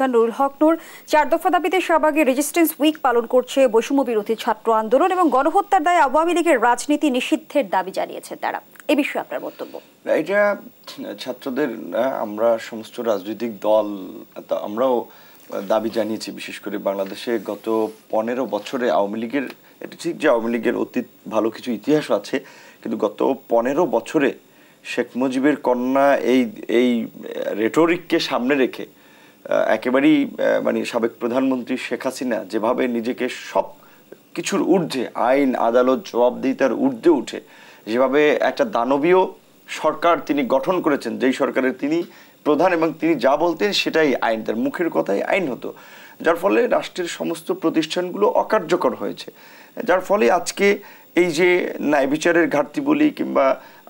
নুরুল হক নূর, 4 দফা দাবিতে শাহবাগে রেজিস্ট্যান্স উইক পালন করছে বৈষম্য বিরোধী ছাত্র আন্দোলন এবং গণহত্যার দায়ে আওয়ামী লীগের রাজনীতি নিষিদ্ধের দাবি জানিয়েছে তারা। এ বিষয়ে আপনার বক্তব্য? এটা ছাত্রদের আমরা সমস্ত রাজনৈতিক দল আমরাও দাবি জানিয়েছি। বিশেষ করে বাংলাদেশে গত 15 বছরে আওয়ামী লীগের, এটা ঠিক যে আওয়ামী লীগের অতীত ভালো কিছু ইতিহাস আছে, কিন্তু গত 15 বছরে শেখ মুজিবের কন্যা এই রেটরিককে সামনে রেখে একেবারেই মানে সাবেক প্রধানমন্ত্রী শেখ হাসিনা যেভাবে নিজেকে সব কিছুর ঊর্ধ্বে, আইন আদালত জবাবদিহিতার ঊর্ধ্বে উঠে যেভাবে একটা দানবীয় সরকার তিনি গঠন করেছেন, যেই সরকারের তিনি প্রধান এবং তিনি যা বলতেন সেটাই আইন, তার মুখের কথাই আইন হতো, যার ফলে রাষ্ট্রের সমস্ত প্রতিষ্ঠানগুলো অকার্যকর হয়েছে। যার ফলে আজকে এই যে ন্যায় বিচারের ঘাটতি বলি, কিংবা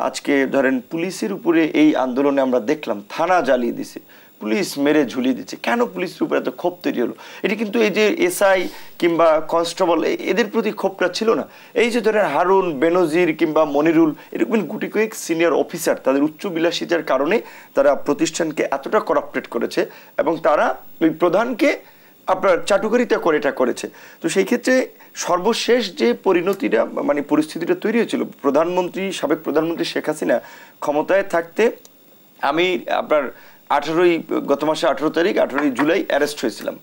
আজকে ধরেন পুলিশের উপরে এই আন্দোলনে আমরা দেখলাম থানা জ্বালিয়ে দিছে, পুলিশ মেরে ঝুলিয়ে দিচ্ছে। কেন পুলিশের উপরে এত ক্ষোভ তৈরি হলো? এটি কিন্তু এই যে এসআই কিংবা কনস্টেবল এদের প্রতি ক্ষোভটা ছিল না। এই যে ধরেন হারুন, বেনজির কিংবা মনিরুল, এরকম গুটি কয়েক সিনিয়র অফিসার তাদের উচ্চবিলাসিতার কারণে তারা প্রতিষ্ঠানকে এতটা করাপ্টেড করেছে এবং তারা ওই প্রধানকে আপনার চাটুকারিতা করে এটা করেছে। তো সেই ক্ষেত্রে সর্বশেষ যে পরিণতিটা মানে পরিস্থিতিটা তৈরি হয়েছিল, সাবেক প্রধানমন্ত্রী শেখ হাসিনা ক্ষমতায় থাকতে আমি আপনার গত মাসে 18 তারিখ 18 জুলাই অ্যারেস্ট হয়েছিলাম।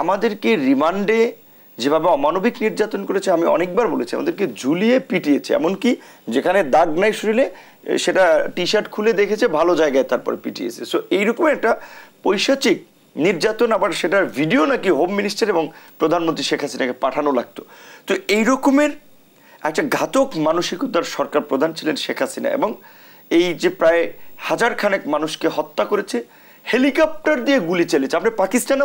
আমাদেরকে রিমান্ডে যেভাবে অমানবিক নির্যাতন করেছে, আমি অনেকবার বলেছি, আমাদেরকে ঝুলিয়ে পিটিয়েছে, এমনকি যেখানে দাগ নাই শরীরে সেটা টি শার্ট খুলে দেখেছে ভালো জায়গায়, তারপরে পিটিয়েছে। সো এইরকম একটা পৈশাচিক নির্যাতন, আবার সেটার ভিডিও নাকি হোম মিনিস্টার এবং প্রধানমন্ত্রী শেখ হাসিনাকে পাঠানো লাগতো। তো এই রকমের একটা ঘাতক মানসিকতার সরকার প্রধান ছিলেন শেখ হাসিনা, এবং এই যে প্রায় 1000 খানেক মানুষকে হত্যা করেছে, হেলিকপ্টার দিয়ে গুলি চালিয়েছে। আপনি পাকিস্তান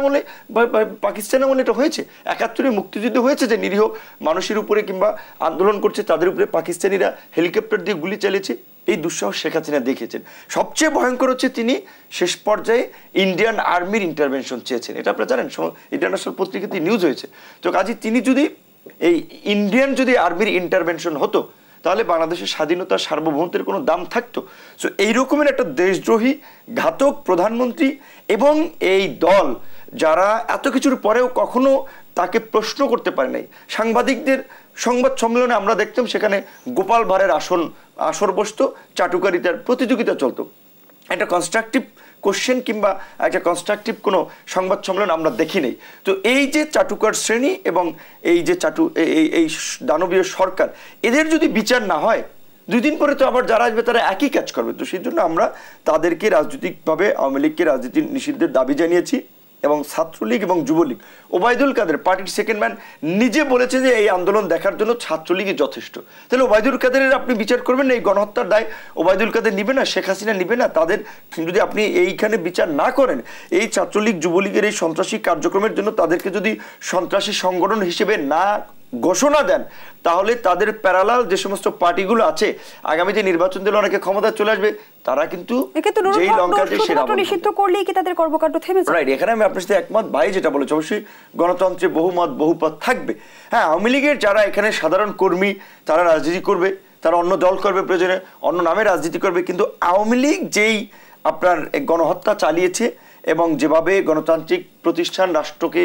আমলে এটা হয়েছে, 71-এ মুক্তিযুদ্ধ হয়েছে যে নিরীহ মানুষের উপরে কিংবা আন্দোলন করছে তাদের উপরে পাকিস্তানিরা হেলিকপ্টার দিয়ে গুলি চালিয়েছে। এই দুঃসাহস শেখ হাসিনা দেখেছেন। সবচেয়ে ভয়ঙ্কর হচ্ছে তিনি শেষ পর্যায়ে ইন্ডিয়ান আর্মির ইন্টারভেনশন চেয়েছেন। এটা আপনারা জানেন, ইন্টারন্যাশনাল পত্রিকাতে নিউজ হয়েছে। তো কাজে তিনি যদি এই ইন্ডিয়ান আর্মির ইন্টারভেনশন হতো, তাহলে বাংলাদেশের স্বাধীনতা সার্বভৌমত্বের কোনো দাম থাকতো। সো এই রকমের একটা দেশদ্রোহী ঘাতক প্রধানমন্ত্রী এবং এই দল, যারা এত কিছুর পরেও কখনো তাকে প্রশ্ন করতে পারে নাই। সাংবাদিকদের সংবাদ সম্মেলনে আমরা দেখতাম সেখানে গোপাল ভাঁড়ের আসর বসতো, চাটুকারিতার প্রতিযোগিতা চলতো। একটা কনস্ট্রাকটিভ কোশ্চেন কিংবা একটা কনস্ট্রাকটিভ কোনো সংবাদ সম্মেলন আমরা দেখি নেই। তো এই যে চাটুকার শ্রেণী এবং এই যে এই দানবীয় সরকার, এদের যদি বিচার না হয়, 2 দিন পরে তো আবার যারা আসবে তারা একই কাজ করবে। তো সেই জন্য আমরা তাদেরকে রাজনৈতিকভাবে আওয়ামী লীগকে রাজনীতি নিষিদ্ধের দাবি জানিয়েছি। এবং ছাত্রলীগ এবং যুবলীগ, ওবায়দুল কাদের পার্টির সেকেন্ড ম্যান নিজে বলেছে যে এই আন্দোলন দেখার জন্য ছাত্রলীগই যথেষ্ট। তাহলে ওবায়দুল কাদেরের আপনি বিচার করবেন না? এই গণহত্যার দায় ওবায়দুল কাদের নিবে না? শেখ হাসিনা নিবে না? তাদের যদি আপনি এইখানে বিচার না করেন, এই ছাত্রলীগ যুবলীগের এই সন্ত্রাসী কার্যক্রমের জন্য তাদেরকে যদি সন্ত্রাসী সংগঠন হিসেবে না ঘোষণা দেন, তাহলে তাদের প্যারালাল যে সমস্ত পার্টিগুলো আছে আগামীতে নির্বাচন দিলে অনেকে ক্ষমতা চলে আসবে, তারা কিন্তু যেই লঙ্কাতে নিষিদ্ধ করলেই কি তাদের কর্মকাণ্ড থেমে যাবে? রাইট, এখানে আমি আপনার সাথে একমত। ভাই যেটা বলেছে, অবশ্যই গণতন্ত্রে বহুমত বহুপথ থাকবে। হ্যাঁ, আওয়ামী লীগের যারা এখানে সাধারণ কর্মী, তারা রাজনীতি করবে, তারা অন্য দল করবে, প্রয়োজনে অন্য নামে রাজনীতি করবে, কিন্তু আওয়ামী লীগ যেই আপনার গণহত্যা চালিয়েছে এবং যেভাবে গণতান্ত্রিক প্রতিষ্ঠান রাষ্ট্রকে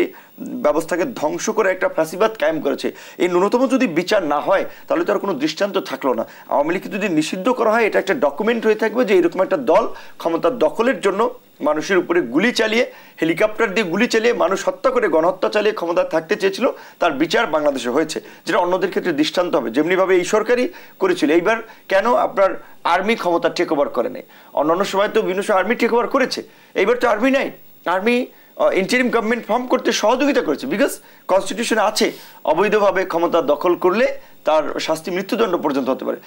ব্যবস্থাকে ধ্বংস করে একটা ফ্যাসিবাদ কায়েম করেছে, এই ন্যূনতম যদি বিচার না হয় তাহলে তো আর কোনো দৃষ্টান্ত থাকলো না। আওয়ামী লীগকে যদি নিষিদ্ধ করা হয়, এটা একটা ডকুমেন্ট হয়ে থাকবে যে এরকম একটা দল ক্ষমতার দখলের জন্য মানুষের উপরে গুলি চালিয়ে, হেলিকপ্টার দিয়ে গুলি চালিয়ে, মানুষ হত্যা করে, গণহত্যা চালিয়ে ক্ষমতা থাকতে চেয়েছিল, তার বিচার বাংলাদেশে হয়েছে, যেটা অন্যদের ক্ষেত্রে দৃষ্টান্ত হবে। যেমনিভাবে এই সরকারই করেছিল। এইবার কেন আপনার আর্মি ক্ষমতা টেক ওভার করে নেই? অন্যান্য সময় তো বিভিন্ন আর্মি টেক ওভার করেছে, এইবার তো আর্মি নাই। আর্মি ইন্টারিম গভর্নমেন্ট ফর্ম করতে সহযোগিতা করেছে, বিকজ কনস্টিটিউশনে আছে অবৈধভাবে ক্ষমতা দখল করলে তার শাস্তি মৃত্যুদণ্ড পর্যন্ত হতে পারে।